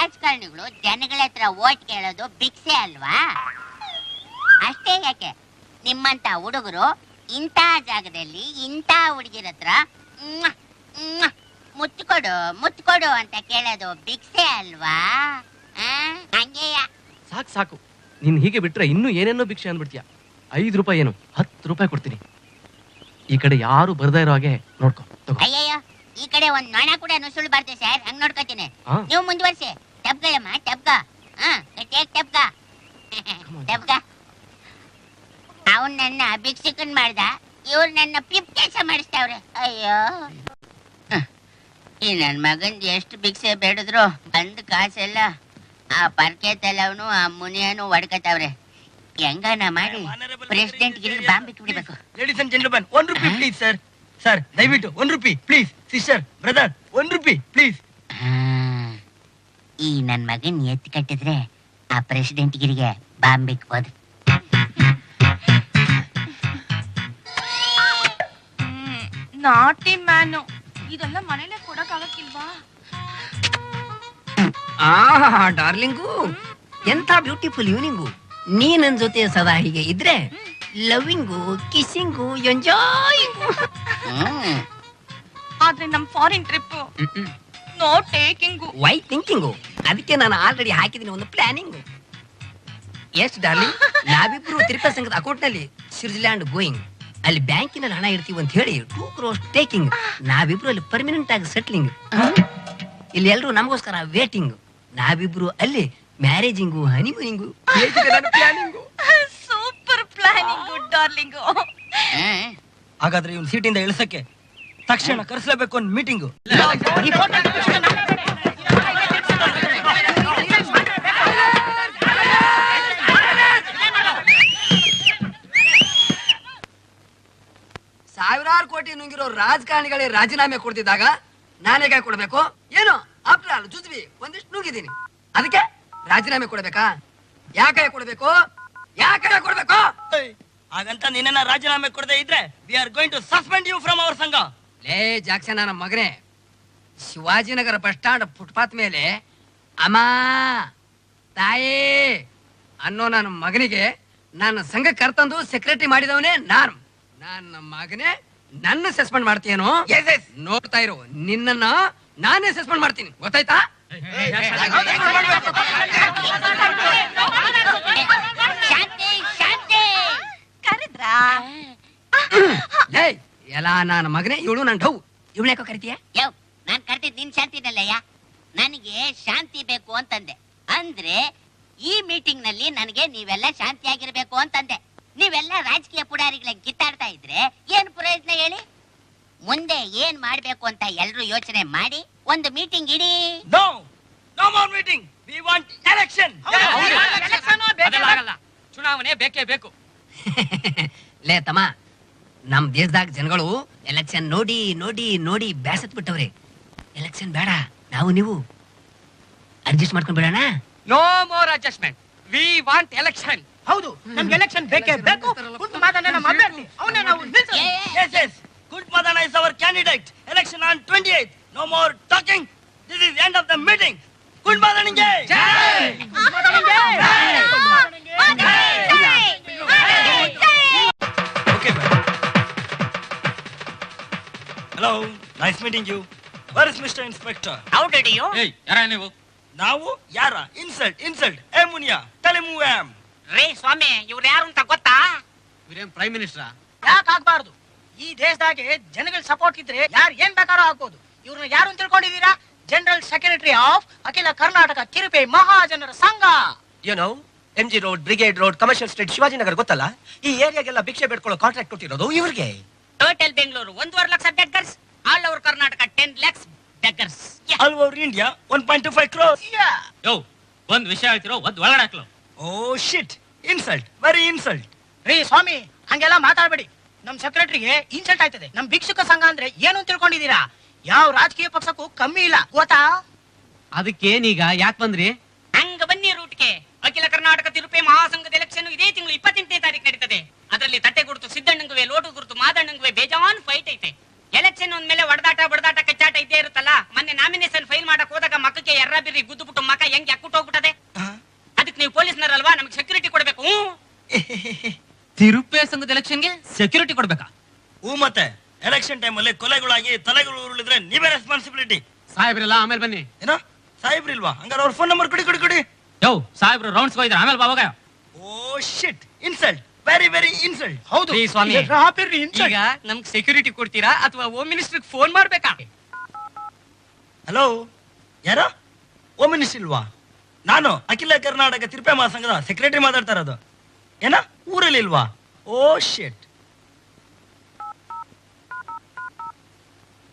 ರಾಜಕಾರಣಿಗಳು ಜನಗಳ ಹತ್ರ ಓಟ್ ಕೇಳೋದು ಭಿಕ್ಷೆ ಅಲ್ವಾ? ಅಷ್ಟೇ ಯಾಕೆ ನಿಮ್ಮಂತ ಹುಡುಗರು ಇಂಥ ಜಾಗದಲ್ಲಿ ಇಂಥ ಹುಡುಗಿರ ಹತ್ರ ಮುತ್ಕೊಡು ಅಂತ ಕೇಳೋದು ಭಿಕ್ಷೆ ಅಲ್ವಾ? ಹಂಗೆಯ ಸಾಕು ಸಾಕು, ನೀನ್ ಹೀಗೆ ಬಿಟ್ರೆ ಇನ್ನೂ ಏನೇನೋ ಭಿಕ್ಷೆ ಅಂದ್ಬಿಡ್ತೀಯ. 5 ರೂಪಾಯಿ ಏನು 10 ರೂಪಾಯಿ ಕೊಡ್ತೀನಿ. ಈ ಕಡೆ ಯಾರು ಬರ್ದೇ ಇರೋ ಹಾಗೆ ನೋಡ್ಕೊ. ಅಯ್ಯಯ್ಯೋ, ಈ ಕಡೆ ಒಂದ್ ನೊಣ ಕೂಡ ನುಸುಳ್ಬಾರ್ದು ಸರ್, ಹಂಗ್ ನೋಡ್ಕೋತೀನಿ. ನೀವು ಮುಂದುವರ್ಸಿ. ಟಬ್ಗಳಮ್ಮ ಟಬ್ಗ, ಟಬ್ಗ ಟಬ್ಗ. ಅವನ್ ನನ್ನ ಭಿಕ್ಷಕನ್ ಮಾಡ್ದ, ಇವ್ರು ನನ್ನ ಪಿಪ್ ಕೆಲಸ ಮಾಡಿಸ್ತಾವ್ರೆ. ಅಯ್ಯೋ, ಈ ನನ್ ಮಗನ್ ಎಷ್ಟು ಭಿಕ್ಷೆ ಬೇಡಿದ್ರು ಬಂದ್ ಕಾಸೆಲ್ಲ ಆ ಪರ್ಕೆ ತಲವನು ಆ ಮುನಿಯನು ಹೊಡ್ಕತಾವ್ರೆ. ಹೆಂಗನ ಮಾಡಿ ಪ್ರೆಸಿಡೆಂಟ್ ಗಿರಿ ಬಾಂಬ್ ಬಿಡ್ಬೇಕು. Ladies and gentleman, 1 rupee please sir. Sir ದಯವಿಟ್ಟು 1 rupee please. Sister, brother, 1 rupee please. ಈ ನನ್ ಮಗನ್ ಎತ್ತು ಕಟ್ಟಿದ್ರೆ ಆ ಪ್ರೆಸಿಡೆಂಟ್ ಗಿರಿಗೆ ಬಾಂಬ್ ಬಿಕ್ಬೋದು. ನಾಟಿ ಮ್ಯಾನು, ಇದೆಲ್ಲ ಮನೇಲೆ ಕೊಡಕ್ಕಾಗಕ್ಕಿಲ್ವಾ? ಡಾರ್ಲಿಂಗು, ಎಂಥ ಬ್ಯೂಟಿಫುಲ್ ಈವ್ನಿಂಗು. ನೀ ನನ್ ಜೊತೆ ಸದಾ ಹೀಗೆ ಇದ್ರೆ ಲವಿಂಗು, ಕಿಸ್ಸಿಂಗು, ಎಂಜಾಯಿಂಗು. ಆದ್ರೆ ನಮ್ foreign trip no taking. Why thinking? ಅದಕ್ಕೆ ನಾನು ಆಲ್ರೆಡಿ ಹಾಕಿದ್ದೀನಿ ಒಂದು ಪ್ಲಾನಿಂಗು. ಎಸ್ ಡಾರ್ಲಿಂಗ್, ನಾವಿಬ್ರು ತಿರುಪತಿ ಸಂಘದ ಅಕೌಂಟ್ ನಲ್ಲಿ ಸ್ವಿಟ್ಜರ್ಲ್ಯಾಂಡ್ ಗೋಯಿಂಗ್. ಅಲ್ಲಿ ಬ್ಯಾಂಕಿನಲ್ಲಿ ಹಣ ಇರ್ತೀವಿ ಅಂತ ಹೇಳಿ 2 crores ಟೇಕಿಂಗ್. ನಾವಿಬ್ರು ಅಲ್ಲಿ ಪರ್ಮನೆಂಟ್ ಆಗಿ ಸೆಟ್ಲಿಂಗ್. ಇಲ್ಲಿ ಎಲ್ರು ನಮಗೋಸ್ಕರ ವೇಟಿಂಗ್. ನಾವಿಬ್ರು ಅಲ್ಲಿ ಮ್ಯಾರೇಜಿಂಗು, ಹನಿಮೂನಿಂಗು, ಪ್ಲಾನಿಂಗು. Super planning darling. ಹಾಗಾದ್ರೆ ಇವ್ನು ಸೀಟಿಂದ ಇಳಿಸಕ್ಕೆ ತಕ್ಷಣ ಕರೆಸಲೇಬೇಕು ಒಂದು ಮೀಟಿಂಗು. ಸಾವಿರಾರು ಕೋಟಿ ನುಂಗಿರೋ ರಾಜಕಾರಣಿಗಳೇ ರಾಜೀನಾಮೆ ಕೊಡ್ತಿದ್ದಾಗ ನಾನೇ ಕೈ ಕೊಡ್ಬೇಕು? ಏನು ಆಫ್ಟರ್ ಆಲ್ ಜುಜ್ವಿ ಒಂದಿಷ್ಟು ನುಂಗಿದ್ದೀನಿ, ಅದಕ್ಕೆ ರಾಜೀನಾಮೆ ಕೊಡ್ಬೇಕಾ? ಯಾಕೆ ಕೊಡ್ಬೇಕು? ಯಾಕೆ ಕೊಡ್ಬೇಕು? ಹಾಗಂತ ನಿನ್ನ ರಾಜೀನಾಮೆ ಕೊಡದೆ ಇದ್ರೆ we are going to suspend you from our ಸಂಘ. ಲೇ ಜಾಕ್ಸನ್, ನನ್ನ ಮಗನೇ, ಶಿವಾಜಿನಗರ ಬಸ್ ಸ್ಟಾಂಡ್ ಫುಟ್ಪಾತ್ ಮೇಲೆ ಅಮ್ಮ ತಾಯೇ ಅನ್ನೋ ನನ್ನ ಮಗನಿಗೆ ನನ್ನ ಸಂಘ ಕರ್ತಂದು ಸೆಕ್ರೆಟರಿ ಮಾಡಿದವನೇ ನಾನು. ನನ್ನ ಮಗನೇ, ನನ್ನ ಸಸ್ಪೆಂಡ್ ಮಾಡ್ತೀಯೇನೋ? ನೋಡ್ತಾ ಇರೋ, ನಿನ್ನನ್ನ ನಾನೇ ಸಸ್ಪೆಂಡ್ ಮಾಡ್ತೀನಿ, ಗೊತ್ತಾಯ್ತಾ? ಎಲ್ಲ ನನ್ನ ಮಗನೇ, ಇವಳು ನನ್ನ ಡೌ. ಇವಳು ಯಾಕೋ ಕರಿತೀಯ? ನಾನ್ ಕರ್ತಿದ್ ನಿನ್ ಶಾಂತಿನಲ್ಲಯ್ಯ. ನನಗೆ ಶಾಂತಿ ಬೇಕು ಅಂತಂದೆ. ಅಂದ್ರೆ ಈ ಮೀಟಿಂಗ್ ನಲ್ಲಿ ನನಗೆ ನೀವೆಲ್ಲ ಶಾಂತಿಯಾಗಿರ್ಬೇಕು ಅಂತಂದೆ. ನೀವೆಲ್ಲ ರಾಜಕೀಯ ಪುಡಾರಿಗಳ ಕಿತ್ತಾಡ್ತಾ ಇದ್ರೆ ಏನ್ ಪ್ರಯೋಜನ ಹೇಳಿ? ಮುಂದೆ ಏನ್ ಮಾಡ್ಬೇಕು ಅಂತ ಎಲ್ರು ಯೋಚನೆ ಮಾಡಿ ಒಂದು ಮೀಟಿಂಗ್ ಇಡಿ. No no more meeting, we want election. ಚುನಾವಣೆ ಬೇಕೇ ಬೇಕು. ಲೇ ತಮ್ಮ, ನಮ್ ದೇಶದಾಗ ಜನಗಳು ಎಲೆಕ್ಷನ್ ನೋಡಿ ನೋಡಿ ನೋಡಿ ಬ್ಯಾಸತ್ ಬಿಟ್ಟವ್ರೆ. ಎಲೆಕ್ಷನ್ ಬೇಡ, ನಾವು ನೀವು ಅಡ್ಜಸ್ಟ್ ಮಾಡ್ಕೊಂಡ್ ಬಿಡೋಣ. No more adjustment, we want election. ಹೌದು, ನಮ್ಗೆ ಎಲೆಕ್ಷನ್ ಬೇಕೇ ಬೇಕು. ಗುಡ್ ಮದನ ನಮ್ಮ ಅಭ್ಯರ್ಥಿ, ಅವನೇ ನಾವು ನಿಲ್ಲಿಸೋಣ. Yes, yes, good Madana is our candidate. Election on 28th. No more talking. This is end of the meeting. Good ಮದನಿಗೆ ಜೈ. ಗುಡ್ ಮದನಿಗೆ ಜೈ. Okay, hello, nice meeting you. Where is Mr. Inspector? How did you? ಏಯ್, ಯಾರ ನೀವು? ನಾವು ಯಾರ? Insult. ಏ Muniya, tell him who I am. ರೇ ಸ್ವಾಮಿ, ಇವ್ರು ಯಾರು ಅಂತ ಗೊತ್ತಾ? ಇವರೇನ್ ಪ್ರೈಮ್ ಮಿನಿಸ್ಟರ್? ಯಾಕೆ ಆಗ್ಬಾರ್ದು? ಈ ದೇಶದಾಗೆ ಜನಗಳ ಸಪೋರ್ಟ್ ಇದ್ರೆ ಯಾರು ಏನ್ ಬೇಕಾದ್ರೂ ಹಾಕೋದು. ಇವ್ರನ್ನ ಯಾರು ಅಂತ ತಿಳ್ಕೊಂಡಿದ್ದೀರಾ? ಜನರಲ್ ಸೆಕ್ರೆಟರಿ ಆಫ್ ಅಖಿಲ ಕರ್ನಾಟಕ ತಿರುಪೆ ಮಹಾಜನರ ಸಂಘ. ಏನೋ MG road, brigade road, commercial street, Shivajinagar ಗೊತ್ತಲ್ಲ? ಈ ಏರಿಯಾಗೆಲ್ಲ ಭಿಕ್ಷೆ ಬೇಡ್ಕೊಳ್ಳೋ ಕಾಂಟ್ರಾಕ್ಟ್ ಕೊಟ್ಟಿರೋದು ಇವ್ರಿಗೆ. Total Bengaluru 1.5 lakh beggars, all over Karnataka 10 lakhs beggars, All over India 1.25 crores. ಯೋ, ಒಂದ್ ವಿಷಯ ಹೇಳ್ತಿರೋ, ಒಂದ್ ಒಳಗಡೆ ಹಾಕ್ಲು. Oh shit, insult, very insult. ರೀ ಸ್ವಾಮಿ, ಹಂಗೆಲ್ಲ ಮಾತಾಡ್ಬೇಡಿ. ನಮ್ ಸೆಕ್ರೆಟರಿಗೆ ಇನ್ಸಲ್ಟ್ ಆಯ್ತದೆ. ನಮ್ ಭಿಕ್ಷುಕ ಸಂಘ ಅಂದ್ರೆ ಏನು ಅಂತ ತಿಳ್ಕೊಂಡಿದ್ದೀರಾ? ಯಾವ ರಾಜಕೀಯ ಪಕ್ಷಕ್ಕೂ ಕಮ್ಮಿ ಇಲ್ಲ, ಗೊತ್ತಾ? ಅದಕ್ಕೇನೀಗ ಯಾಕೆ ಬಂದ್ರಿ? ಹಂಗ ಬನ್ನಿ ರೂಟ್ಗೆ. ಅಖಿಲ ಕರ್ನಾಟಕ ತಿರುಪೆ ಮಹಾಸಂಘದ ಎಲೆಕ್ಷನ್ ಇದೇ ತಿಂಗಳು 28ನೇ ತಾರೀಕು ನಡೀತದೆ. ಅದರಲ್ಲಿ ತಟ್ಟೆ ಗುರುತು ಸಿದ್ದಣ್ಣಂಗುವೆ, ಲೋಟು ಗುರುತು ಮಾದಣ್ಣಂಗುವೆ, ಬೇಜಾನ್ ಫೈಟ್ ಐತೆ. ಎಲೆಕ್ಷನ್ ಒಂದ್ಮೇಲೆ ಹೊಡೆದಾಟ ಕಚ್ಚಾಟ ಇದ್ದೇ ಇರುತ್ತಲ್ಲ. ಮೊನ್ನೆ ನಾಮಿನೇಷನ್ ಫೈಲ್ ಮಾಡಕ್ ಹೋದಾಗ ಮಕ್ಕಕ್ಕೆ ಎರ್ರ ಬಿರ್ರಿ ಗುದ್ದುಬಿಟ್ಟು ಮಕ್ಕ ಹೆಂಗ್ ಯಾಕುಟ್ಟು ಹೋಗ್ಬಿಟ್ಟದೆ. ಅದಕ್ಕೆ ನೀವು ಪೊಲೀಸ್ನರಲ್ವಾ, ನಮ್ಗೆ ಸೆಕ್ಯೂರಿಟಿ ಕೊಡ್ಬೇಕು. ತಿರುಪೆ ಸಂಘದ ಎಲೆಕ್ಷನ್ಗೆ ಸೆಕ್ಯೂರಿಟಿ ಕೊಡ್ಬೇಕಾ? ಮತ್ತೆ ಎಲೆಕ್ಷನ್ ಟೈಮ್ ಅಲ್ಲಿ ಕೊಲೆಗಳಾಗಿ ತಲೆಗಳು ಉರುಳಿದ್ರೆ ನೀವೇ ರೆಸ್ಪಾನ್ಸಿಬಿಲಿಟಿ. ಸಾಹೇಬ್ರೆಲ್ಲ ಆಮೇಲೆ ಬನ್ನಿ. ಏನೋ ಸಾಹೇಬ್ರಿಲ್ವಾ? ಹಂಗಾರೆ ಅವ್ರ ಫೋನ್ ನಂಬರ್ ಕೊಡಿ. ಯೋ ಸಾಹೇಬ್ರು ರೌಂಡ್ಸ್ ಹೋಗಿದ್ರೆ ಆಮೇಲೆ ಬಾವಾಗ. ಓ ಶಿಟ್, ಇನ್ಸಲ್ಟ್, ವೆರಿ ವೆರಿ ಇನ್ಸಲ್ಟ್. ಹೌದು ಸ್ವಾಮಿ, ಈಗ ನಮ್ಗೆ ಸೆಕ್ಯೂರಿಟಿ ಕೊಡ್ತೀರಾ ಅಥವಾ ಹೋಮ್ ಮಿನಿಸ್ಟರ್ ಫೋನ್ ಮಾಡ್ಬೇಕಾ? ಹಲೋ, ಯಾರೋ ಹೋಮ್ ಮಿನಿಸ್ಟರ್ ಇಲ್ವಾ? ನಾನು ಅಖಿಲ ಕರ್ನಾಟಕ ತಿರುಪೆ ಮಹಾಸಂಘದ ಸೆಕ್ರೆಟರಿ ಮಾತಾಡ್ತಾ ಇರೋದು. ಏನ ಊರಲ್ಲಿ ಇಲ್ವಾ? ಓ ಶಿಟ್.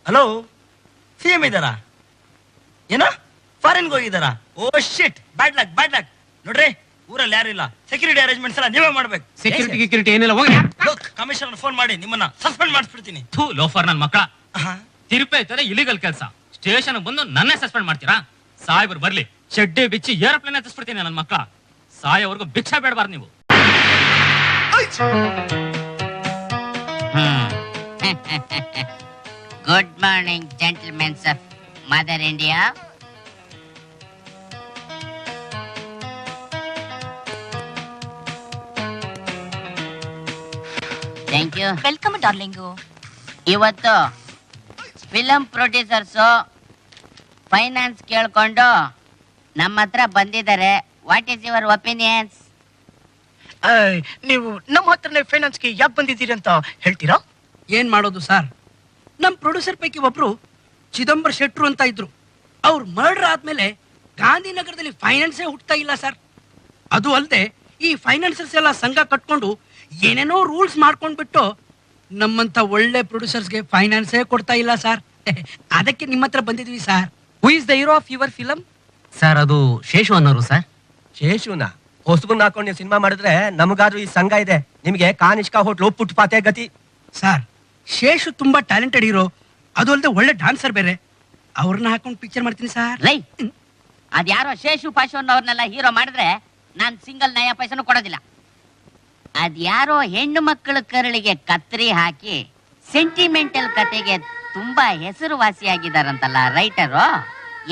ಹಲೋ, ಸಿಎಂ ಇದ್ದಾರಾ? ಏನ ಫಾರಿನ್ಗೆ ಹೋಗಿದ್ದಾರಾ? ಓ ಶಿಟ್, ಬ್ಯಾಡ್ ಲಕ್. ನೋಡ್ರಿ, ಊರಲ್ಲಿ ಯಾರು ಇಲ್ಲ, ಸೆಕ್ಯೂರಿಟಿ ಅರೇಂಜ್ಮೆಂಟ್ಸ್ ಎಲ್ಲ ನೀವೇ ಮಾಡ್ಬೇಕು. ಸೆಕ್ಯೂರಿಟಿ ಏನಿಲ್ಲ, ಹೋಗಿ. ಕಮಿಷನರ್ ಫೋನ್ ಮಾಡಿ ನಿಮ್ಮನ್ನ ಸಸ್ಪೆಂಡ್ ಮಾಡಿಸ್ಬಿಡ್ತೀನಿ. ಥೂ ಲೋಫರ್ ನನ್ ಮಕ್ಕಳ. ತಿರುಪೆ ಐತದೆ ಇಲಿಗಲ್ ಕೆಲಸ. ಸ್ಟೇಷನ್ ಬಂದು ನನ್ನೇ ಸಸ್ಪೆಂಡ್ ಮಾಡ್ತೀರಾ? ಸಾಹೇಬ್ರು ಬರ್ಲಿ, ಚಡ್ಡಿ ಬಿಚ್ಚಿ ಏರೋಪ್ಲೇನ್ ಹತ್ತಿಸ್ಬಿಡ್ತೀನಿ ನನ್ನ ಮಕ್ಕಳ. ಸಾಯೋವರೆಗೂ ಭಿಕ್ಷಾ ಬೇಡಬಾರ್ದು ನೀವು. Good morning gentlemens of mother India. Thank you. Welcome darling. ಇವತ್ತು ಫಿಲಂ ಪ್ರೊಡ್ಯೂಸರ್ಸು ಫೈನಾನ್ಸ್ ಕೇಳ್ಕೊಂಡು ನಮ್ಮ ಹತ್ರ ಬಂದಿದ್ದಾರೆ. What is your opinions? ನೀವು ನಮ್ಮ ಹತ್ರನೇ ಫೈನಾನ್ಸ್ಗೆ ಯಾಕೆ ಬಂದಿದ್ದೀರಿ ಅಂತ ಹೇಳ್ತೀರಾ? ಏನ್ ಮಾಡೋದು ಸರ್, ನಮ್ ಪ್ರೊಡ್ಯೂಸರ್ ಪೈಕಿ ಒಬ್ರು ಚಿದಂಬರ ಶೆಟ್ರು ಅಂತ ಇದ್ರು. ಅವ್ರು ಮರ್ಡರ್ ಆದ್ಮೇಲೆ ಗಾಂಧಿನಗರದಲ್ಲಿ ಫೈನಾನ್ಸೇ ಹುಟ್ತಾ ಇಲ್ಲ ಸರ್. ಅದು ಅಲ್ಲದೆ ಈ ಫೈನಾನ್ಸರ್ಸ್ ಎಲ್ಲ ಸಂಘ ಕಟ್ಕೊಂಡು ಏನೇನೋ ರೂಲ್ಸ್ ಮಾಡ್ಕೊಂಡ್ಬಿಟ್ಟು ನಮ್ಮಂತ ಒಳ್ಳೆ ಪ್ರೊಡ್ಯೂಸರ್ಸ್ಗೆ ಫೈನಾನ್ಸೇ ಕೊಡ್ತಾ ಇಲ್ಲ ಸರ್. ಅದಕ್ಕೆ ನಿಮ್ಮ ಹತ್ರ ಬಂದಿದ್ವಿ sir. Who is the hero of your film? Sir ಅದು ಶೇಷು ಅನ್ನೋರು ಸರ್. ಶೇಷುನ ಹೊಸಬನ್ ಹಾಕೊಂಡು ನೀವು ಸಿನಿಮಾ ಮಾಡಿದ್ರೆ ನಮಗಾದ್ರೂ ಈ ಸಂಘ ಇದೆ, ನಿಮಗೆ ಕಾನಿಷ್ಕಾ ಹೋಟ್ಲು ಪುಟ್ಪಾತೆ ಗತಿ. ಸರ್, ಶೇಷು ತುಂಬಾ ಟ್ಯಾಲೆಂಟೆಡ್ ಹೀರೋ, ಅದು ಅಲ್ಲದೆ ಒಳ್ಳೆ ಡಾನ್ಸರ್ ಬೇರೆ. ಅವ್ರನ್ನ ಹಾಕೊಂಡು ಪಿಕ್ಚರ್ ಮಾಡ್ತೀನಿ sir. Rai, ಅದ್ಯಾರೋ Sheshu posh ಅನ್ನೋರ್ನೆಲ್ಲ hero ಮಾಡಿದ್ರೆ ನಾನ್ ಸಿಂಗಲ್ ನಯ ಪೈಸನು ಕೊಡೋದಿಲ್ಲ. ಅದ್ಯಾರೋ ಹೆಣ್ಣು ಮಕ್ಕಳ ಕರಳಿಗೆ ಕತ್ರಿ ಹಾಕಿ ಸೆಂಟಿಮೆಂಟಲ್ ಕತೆಗೆ ತುಂಬಾ ಹೆಸರುವಾಸಿಯಾಗಿದಾರಂತಲ್ಲ ರೈಟರು.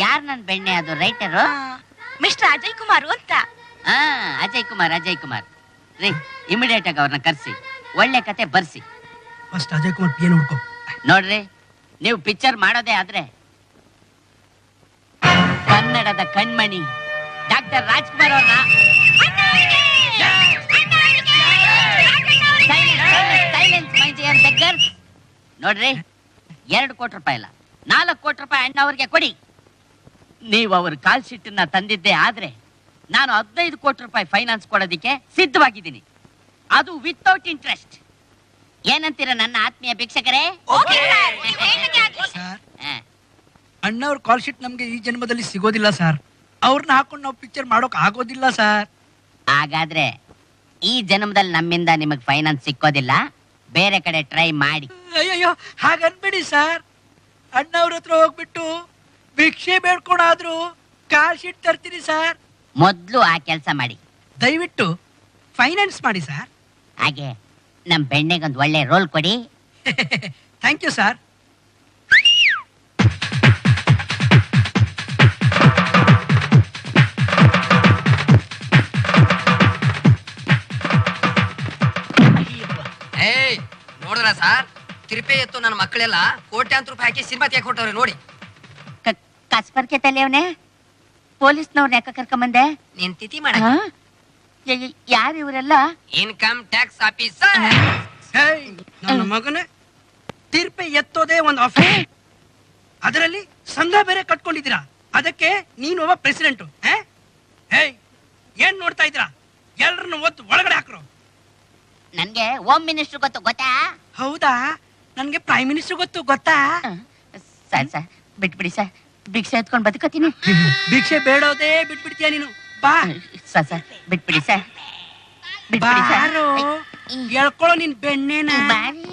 ಯಾರ್ ನನ್ ಬೆಣ್ಣೆ ಅದು ರೈಟರು? ಮಿಸ್ಟರ್ ಅಜಯ್ ಕುಮಾರ್ ಅಂತ. ಅಜಯ್ ಕುಮಾರ್ ರೀ, ಇಮಿಡಿಯೇಟ್ ಆಗಿ ಅವ್ರನ್ನ ಕರ್ಸಿ ಒಳ್ಳೆ ಕತೆ ಬರ್ಸಿ. ಫಸ್ಟ್ ಅಜಯ್ ಕುಮಾರ್ ಪಿ ನೋಡ್ಕೊ. ನೋಡ್ರಿ, ನೀವು ಪಿಕ್ಚರ್ ಮಾಡೋದೇ ಆದ್ರೆ ಕನ್ನಡದ ಕಣ್ಮಣಿ ಡಾಕ್ಟರ್ ರಾಜ್ಕುಮಾರ್ ಅವ್ರನ್ನ ನೋಡ್ರಿ, 2 ಕೋಟಿ ರೂಪಾಯಿ ಇಲ್ಲ, 4 ಕೋಟಿ ರೂಪಾಯಿ ಅಣ್ಣವ್ರಿಗೆ ಕೊಡಿ. ನೀವು ಅವ್ರ ಕಾಲ್ ಶೀಟನ್ನ ತಂದಿದ್ದೆ ಆದ್ರೆ ನಾನು 15 ಕೋಟಿ ರೂಪಾಯಿ ಫೈನಾನ್ಸ್ ಕೊಡೋದಿಕ್ಕೆ ಸಿದ್ಧವಾಗಿದ್ದೀನಿ, ಅದು ವಿತೌಟ್ ಇಂಟ್ರೆಸ್ಟ್. ಏನಂತೀರ ನನ್ನ ಆತ್ಮೀಯ ಭಿಕ್ಷಕರೇ? ಸರ್, ಅಣ್ಣವ್ರ ಕಾಲ್ ಶೀಟ್ ನಮ್ಗೆ ಈ ಜನ್ಮದಲ್ಲಿ ಸಿಗೋದಿಲ್ಲ ಸರ್. ಅವ್ರನ್ನ ಹಾಕೊಂಡು ನಾವು ಪಿಕ್ಚರ್ ಮಾಡೋಕ್ ಆಗೋದಿಲ್ಲ ಸರ್. ಹಾಗಾದ್ರೆ ಈ ಜನ್ಮದಲ್ಲಿ ನಮ್ಮಿಂದ ನಿಮಗೆ ಫೈನಾನ್ಸ್ ಸಿಕ್ಕೋದಿಲ್ಲ, ಬೇರೆ ಕಡೆ ಟ್ರೈ ಮಾಡಿ. ಅಯ್ಯಯ್ಯೋ, ಹಾಗನ್ಬೇಡಿ ಸರ್. ಅಣ್ಣವ್ರ ಹತ್ರ ಹೋಗ್ಬಿಟ್ಟು ಭಿಕ್ಷೆ ಬೇಡ್ಕೊಂಡಾದ್ರು ಕಾಲ್ ಶೀಟ್ ತರ್ತೀನಿ ಸರ್. ಮೊದ್ಲು ಆ ಕೆಲಸ ಮಾಡಿ, ದಯವಿಟ್ಟು ಫೈನಾನ್ಸ್ ಮಾಡಿ ಸರ್. ಹಾಗೆ ನಮ್ ಬೆಣ್ಣೆಗೊಂದು ಒಳ್ಳೆ ರೋಲ್ ಕೊಡಿ. Thank you sir. ನೋಡಿದ್ರ ಸರ್, ತಿರುಪೆ ಎತ್ತು ನನ್ನ ಮಕ್ಕಳೆಲ್ಲ ಕೋಟ್ಯಾಂತರ ರೂಪಾಯಿ ಹಾಕಿ ಸಿನಿಮಾ ತೆಗೆದು ಕೊಟ್ಟವ್ರೆ ನೋಡಿ. ಕಸ್ಪರ್ಕೆ ತಲೆಯವನೇ, ಪೊಲೀಸ್ನವ್ರನ್ನ ಯಾಕ ಕರ್ಕೊಂಬಂದೆ? ನೀನ್ ತಿಥಿ ಮಾಡ. ಯಾರು ಇವರೆಲ್ಲ? Income tax officer. ನನ್ನ ಮಗನೇ, ತಿರುಪೆ ಎತ್ತೋದೇ ಒಂದು ಆಫೀಸ್, ಅದರಲ್ಲಿ ಸಂಘ ಬೇರೆ ಕಟ್ಕೊಂಡಿದ್ದೀರಾ. ಅದಕ್ಕೆ ನೀನು ಒಬ್ಬ ಪ್ರೆಸಿಡೆಂಟು. ಏನ್ ನೋಡ್ತಾ ಇದ್ದೀರಾ? ಎಲ್ಲರನ್ನು ಒತ್ತು ಒಳಗಡೆ ಹಾಕ್ರು. ನನ್ಗೆ ಹೋಮ್ ಮಿನಿಸ್ಟರ್ ಗೊತ್ತಾ? ಹೌದಾ? ನನ್ಗೆ ಪ್ರೈಮ್ ಮಿನಿಸ್ಟರ್ ಗೊತ್ತಾ? ಸರ್ ಬಿಟ್ಬಿಡಿ ಸರ್, ಭಿಕ್ಷೆ ಎತ್ಕೊಂಡು ಬದುಕತೀನಿ. ಭಿಕ್ಷೆ ಬೇಡೋದೇ ಬಿಟ್ಬಿಡ್ತೀಯ ನೀನು. ಬಾ ಸರ್, ಬಿಟ್ಬಿಡಿ ಸರ್, ಬಿಟ್ಬಿಡಿ ಸರ್. ಹೇಳ್ಕೊಳ್ಳೋ ನಿನ್ ಬೆಣ್ಣೆನ. ಬಾರಿ